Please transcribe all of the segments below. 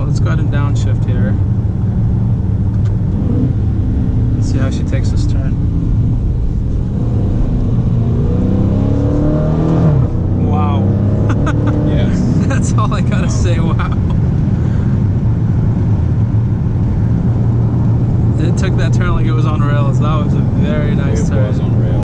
let's go ahead and downshift here. Let's see how she takes this turn. Wow. Yes. That's all I gotta say, wow. It took that turn like it was on rails. That was a very nice turn. It was on rails.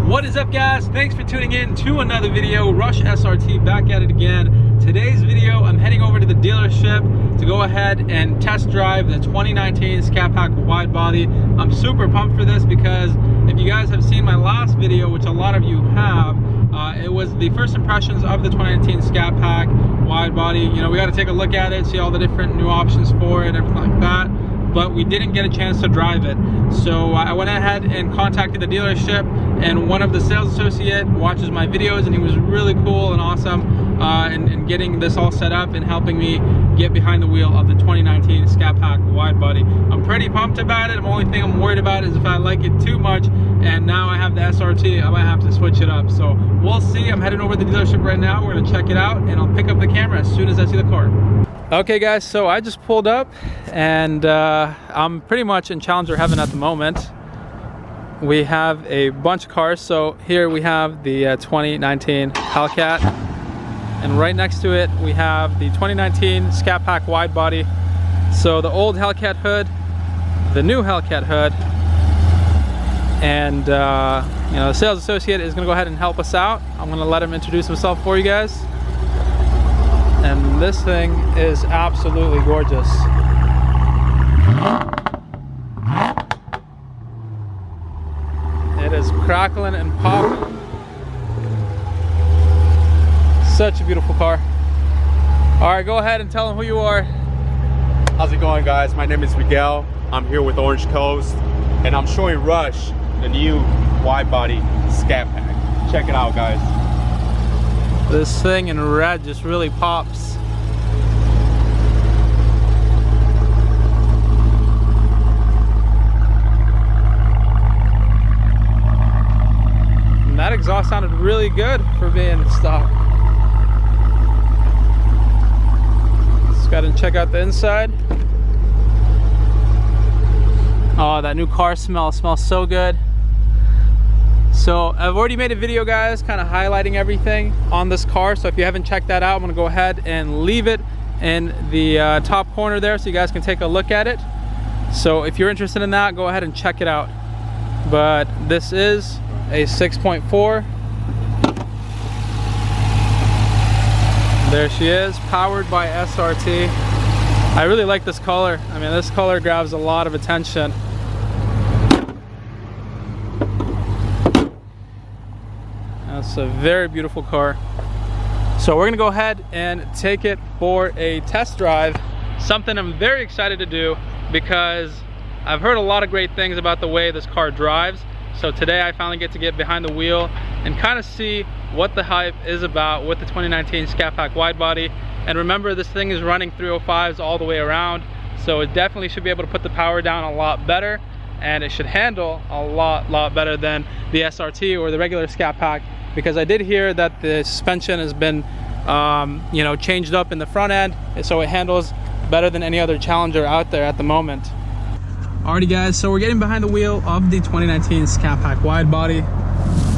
What is up, guys? Thanks for tuning in to another video. Rush SRT back at it again. Today's video, I'm heading over to the dealership to go ahead and test drive the 2019 Scatpack Widebody. I'm super pumped for this because if you guys have seen my last video, which a lot of you have, it was the first impressions of the 2019 Scatpack Widebody. You know, we got to take a look at it, see all the different new options for it, everything like that. But we didn't get a chance to drive it. So I went ahead and contacted the dealership, and one of the sales associate watches my videos, and he was really cool and awesome in getting this all set up and helping me get behind the wheel of the 2019 Scatpack Widebody. I'm pretty pumped about it. The only thing I'm worried about is if I like it too much, and now I have the SRT, I might have to switch it up. So we'll see. I'm heading over to the dealership right now. We're gonna check it out, and I'll pick up the camera as soon as I see the car. Okay guys, so I just pulled up and I'm pretty much in Challenger heaven at the moment. We have a bunch of cars. So here we have the 2019 Hellcat, and right next to it we have the 2019 Scatpack Widebody. So the old Hellcat hood, the new Hellcat hood, and you know, the sales associate is gonna go ahead and help us out. I'm gonna let him introduce himself for you guys. And this thing is absolutely gorgeous. It is crackling and popping. Such a beautiful car. All right, go ahead and tell them who you are. How's it going, guys? My name is Miguel. I'm here with Orange Coast, and I'm showing Rush the new Widebody Scatpack. Check it out, guys. This thing in red just really pops. And that exhaust sounded really good for being stock. Just got to check out the inside. Oh, that new car smells so good. So I've already made a video, guys, kind of highlighting everything on this car. So if you haven't checked that out, I'm gonna go ahead and leave it in the top corner there so you guys can take a look at it. So if you're interested in that, go ahead and check it out. But this is a 6.4. There she is, powered by SRT. I really like this color. I mean, this color grabs a lot of attention. It's a very beautiful car. So we're gonna go ahead and take it for a test drive. Something I'm very excited to do because I've heard a lot of great things about the way this car drives. So today I finally get to get behind the wheel and kind of see what the hype is about with the 2019 Scatpack Widebody. And remember, this thing is running 305s all the way around, so it definitely should be able to put the power down a lot better, and it should handle a lot better than the SRT or the regular Scatpack. Because I did hear that the suspension has been you know, changed up in the front end, so it handles better than any other Challenger out there at the moment. Alrighty guys, so we're getting behind the wheel of the 2019 Scatpack Widebody.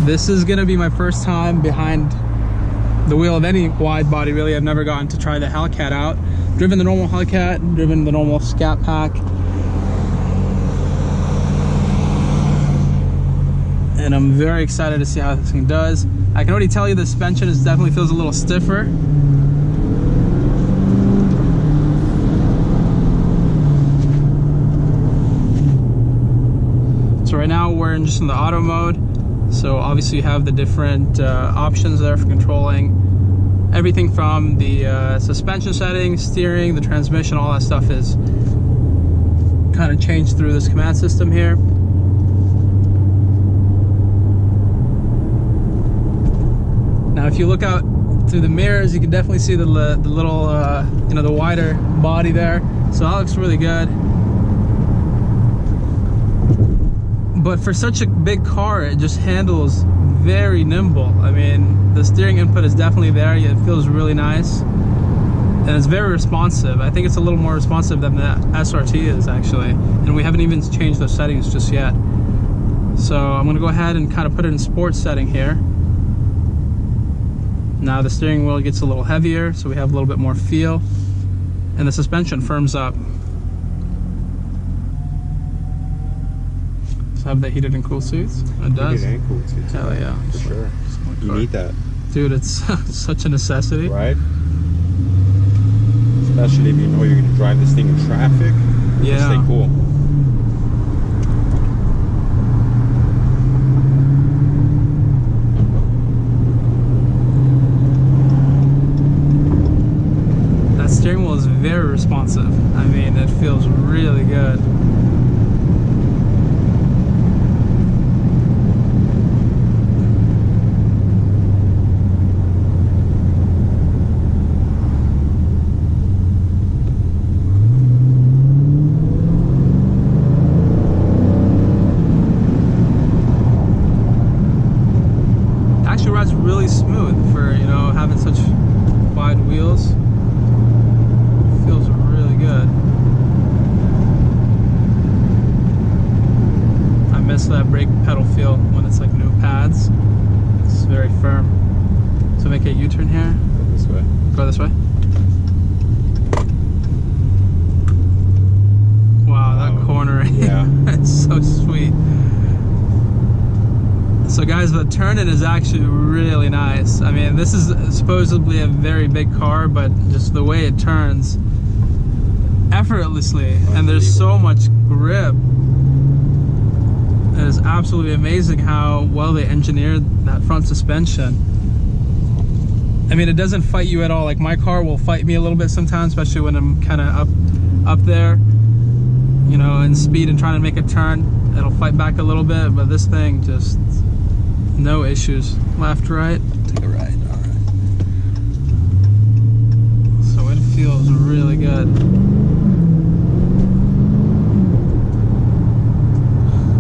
This is gonna be my first time behind the wheel of any Widebody, really. I've never gotten to try the Hellcat out. Driven the normal Hellcat, driven the normal Scatpack. And I'm very excited to see how this thing does. I can already tell you the suspension definitely feels a little stiffer. So right now we're just in the auto mode. So obviously you have the different options there for controlling everything from the suspension settings, steering, the transmission, all that stuff is kind of changed through this command system here. Now if you look out through the mirrors, you can definitely see the little, you know, the wider body there. So that looks really good. But for such a big car, it just handles very nimble. I mean, the steering input is definitely there. It feels really nice. And it's very responsive. I think it's a little more responsive than the SRT is, actually. And we haven't even changed those settings just yet. So I'm gonna go ahead and kind of put it in sports setting here. Now the steering wheel gets a little heavier, so we have a little bit more feel. And the suspension firms up. Does it have the heated and cool seats? It does. Heated and cool seats. Hell yeah. For sure. You need that. Dude, it's such a necessity. Right? Especially if you know you're gonna drive this thing in traffic. Yeah. Stay cool. That steering wheel is very responsive. I mean, it feels really good. Really smooth for, you know, having such wide wheels. Feels really good. I miss that brake pedal feel when it's like new pads. It's very firm. So make a U-turn here. Go this way. Go this way. Wow, that cornering. Yeah. It's so sweet. So guys, the turn-in is actually really nice. I mean, this is supposedly a very big car, but just the way it turns effortlessly, and there's so much grip. It is absolutely amazing how well they engineered that front suspension. I mean, it doesn't fight you at all. Like my car will fight me a little bit sometimes, especially when I'm kind of up there, you know, in speed and trying to make a turn. It'll fight back a little bit, but this thing just... no issues. Left, right, take a right. All right. So it feels really good.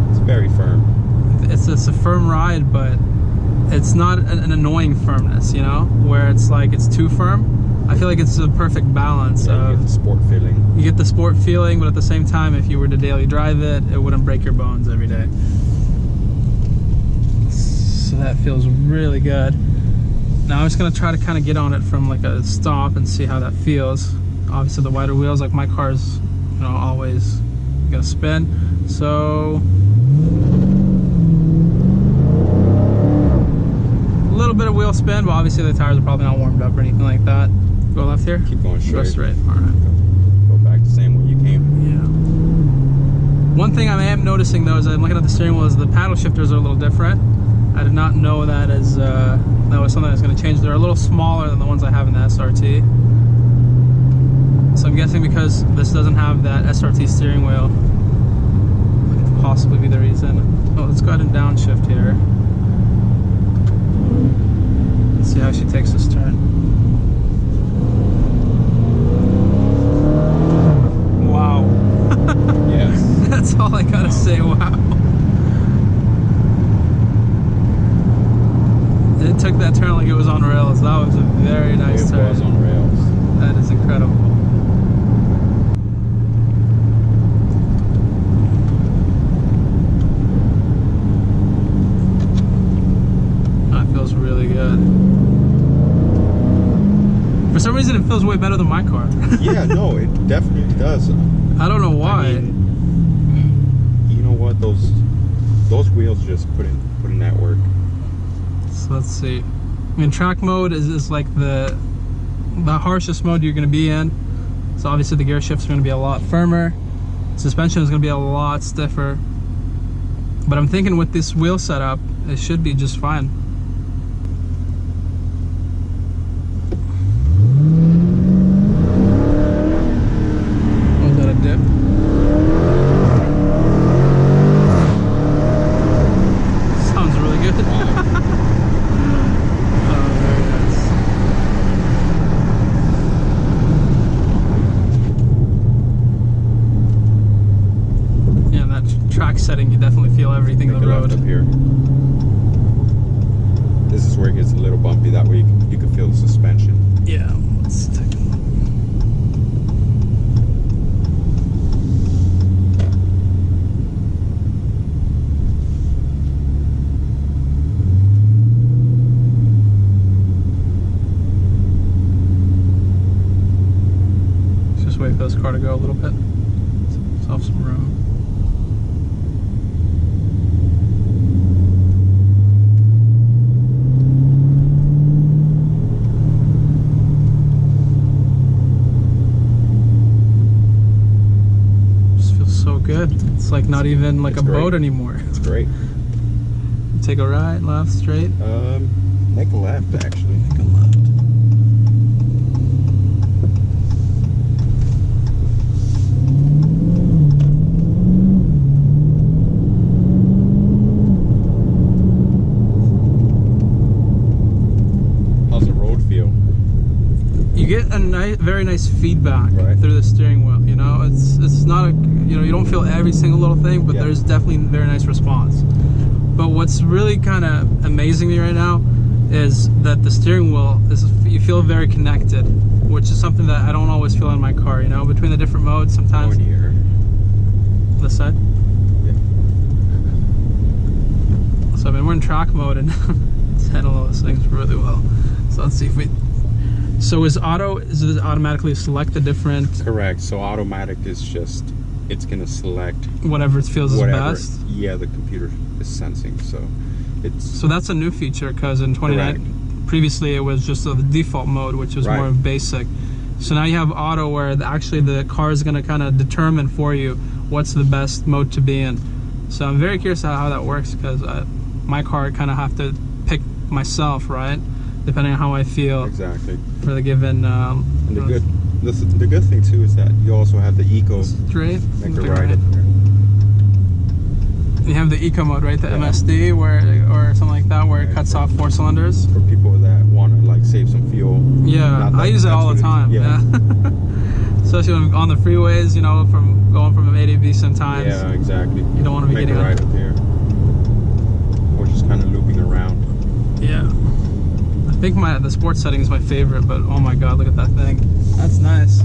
It's very firm. It's a firm ride, but it's not an annoying firmness, you know, where it's like it's too firm. I feel like it's a perfect balance. Yeah, you get the sport feeling. You get the sport feeling, but at the same time, if you were to daily drive it, it wouldn't break your bones every day. So that feels really good. Now I'm just gonna try to kind of get on it from like a stop and see how that feels. Obviously the wider wheels, like my car's, you know, always gonna spin. So a little bit of wheel spin, but obviously the tires are probably not warmed up or anything like that. Go left here? Keep going straight. Go straight, all right. Go back the same way you came. Yeah. One thing I am noticing though is I'm looking at the steering wheel is the paddle shifters are a little different. I did not know that as that was something that's going to change. They're a little smaller than the ones I have in the SRT. So I'm guessing because this doesn't have that SRT steering wheel, that could possibly be the reason. Oh, let's go ahead and downshift here. Let's see how she takes this turn. Wow. Yes. That's all I gotta say, wow. It took that turn like it was on rails. That was a very nice turn. It was on rails. That is incredible. That feels really good. For some reason, it feels way better than my car. Yeah, no, it definitely does. I don't know why. I mean, you know what? Those wheels just put in that work. So let's see. I mean, track mode is like the harshest mode you're going to be in. So obviously the gear shifts are going to be a lot firmer. Suspension is going to be a lot stiffer. But I'm thinking with this wheel setup, it should be just fine. Was that a dip? Sounds really good. Wow. Oh, very nice. track setting, you definitely feel everything on the road. Up here. This is where it gets a little bumpy. That way you can feel the suspension. Yeah, let's take a look. Just wait for this car to go a little bit. Self some room. Just feels so good. It's like not even like a boat anymore. It's great. Take a right, left, straight. Make a left actually. Make a left. You get a very nice feedback through the steering wheel. You know, it's not a, you know, you don't feel every single little thing, but there's definitely a very nice response. But what's really kind of amazing me right now is that the steering wheel is, you feel very connected, which is something that I don't always feel in my car. You know, between the different modes, sometimes. This side. Yeah. So I mean, we're in track mode and it's handling all those things really well. So let's see if we. So is it automatically select the different? Correct. So automatic is just, it's gonna select whatever it feels is best. Yeah, the computer is sensing. So it's. So that's a new feature, because in 29 previously it was just the default mode, which was more basic. So now you have auto, where actually the car is gonna kind of determine for you what's the best mode to be in. So I'm very curious how that works, because my car kind of have to pick myself, right? Depending on how I feel. Exactly. For the given. And the good thing too is that you also have the eco. Straight. Make a right up there. You have the eco mode, right? The MSD, or something like that, where it cuts off 4 cylinders. For people that want to like save some fuel. Yeah, I use it all the time. Yeah. Especially when on the freeways, you know, from going from A to B sometimes. Yeah, exactly. You don't want to be getting right up here, or just kind of looping around. Yeah. I think the sports setting is my favorite, but oh my god, look at that thing. That's nice.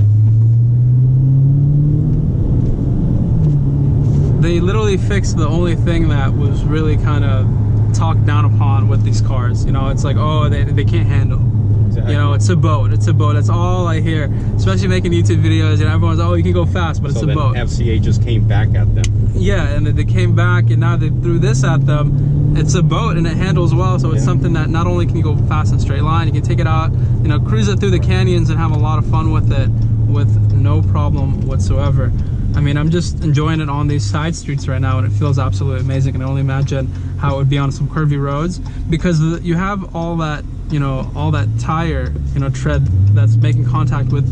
They literally fixed the only thing that was really kind of talked down upon with these cars. You know, it's like, oh, they can't handle. Exactly. You know, it's a boat. It's a boat. That's all I hear. Especially making YouTube videos, and everyone's, oh, you can go fast, but it's a boat. FCA just came back at them. Yeah, and they came back, and now they threw this at them. It's a boat, and it handles well, so it's something that not only can you go fast in straight line, you can take it out, you know, cruise it through the canyons and have a lot of fun with it with no problem whatsoever. I mean, I'm just enjoying it on these side streets right now, and it feels absolutely amazing. And I only imagine how it would be on some curvy roads, because you have all that, you know, all that tire, you know, tread that's making contact with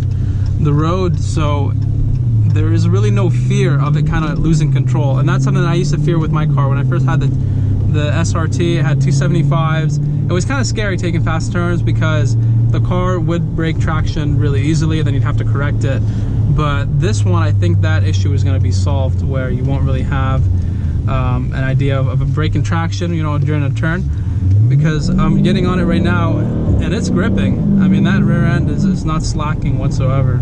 the road. So there is really no fear of it kind of losing control. And that's something that I used to fear with my car. When I first had the SRT, it had 275s. It was kind of scary taking fast turns, because the car would break traction really easily, and then you'd have to correct it. But this one, I think that issue is going to be solved, where you won't really have an idea of a break in traction, you know, during a turn, because I'm getting on it right now and it's gripping. I mean, that rear end is not slacking whatsoever.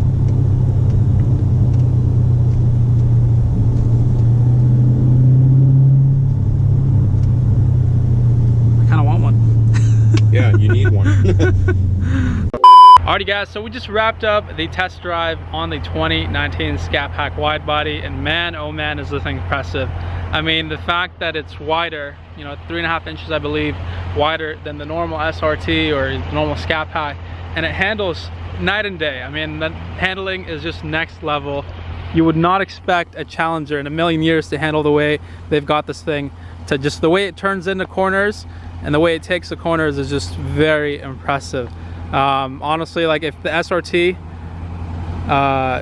I kind of want one. Yeah, you need one. Alrighty guys, so we just wrapped up the test drive on the 2019 Scatpack Widebody, and man, oh man, is this thing impressive. I mean, the fact that it's wider, you know, 3.5 inches, I believe, wider than the normal SRT or the normal Scatpack, and it handles night and day. I mean, the handling is just next level. You would not expect a Challenger in a million years to handle the way they've got this thing. To just the way it turns into corners and the way it takes the corners is just very impressive. Honestly, like if the SRT,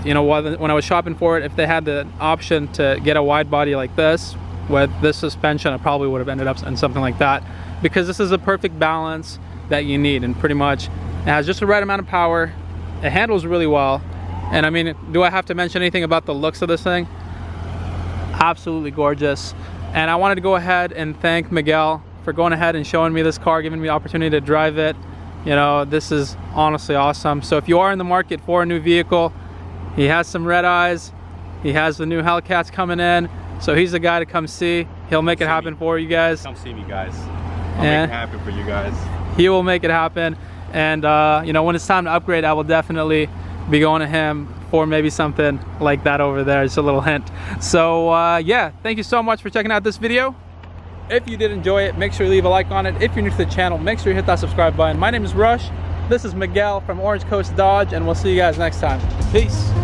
you know, when I was shopping for it, if they had the option to get a wide body like this with this suspension, I probably would have ended up in something like that, because this is a perfect balance that you need, and pretty much it has just the right amount of power. It handles really well, and I mean, do I have to mention anything about the looks of this thing? absolutely gorgeous. And I wanted to go ahead and thank Miguel for going ahead and showing me this car, giving me the opportunity to drive it. You know, this is honestly awesome. So if you are in the market for a new vehicle, he has some red eyes, he has the new Hellcats coming in, so he's the guy to come see. He'll make it happen for you guys. Come see me, guys. I'll make it happen for you guys. He will make it happen. And you know, when it's time to upgrade, I will definitely be going to him for maybe something like that over there. Just a little hint. So yeah, thank you so much for checking out this video. If you did enjoy it, make sure you leave a like on it. If you're new to the channel, make sure you hit that subscribe button. My name is Rush. This is Miguel from Orange Coast Dodge, and we'll see you guys next time. Peace.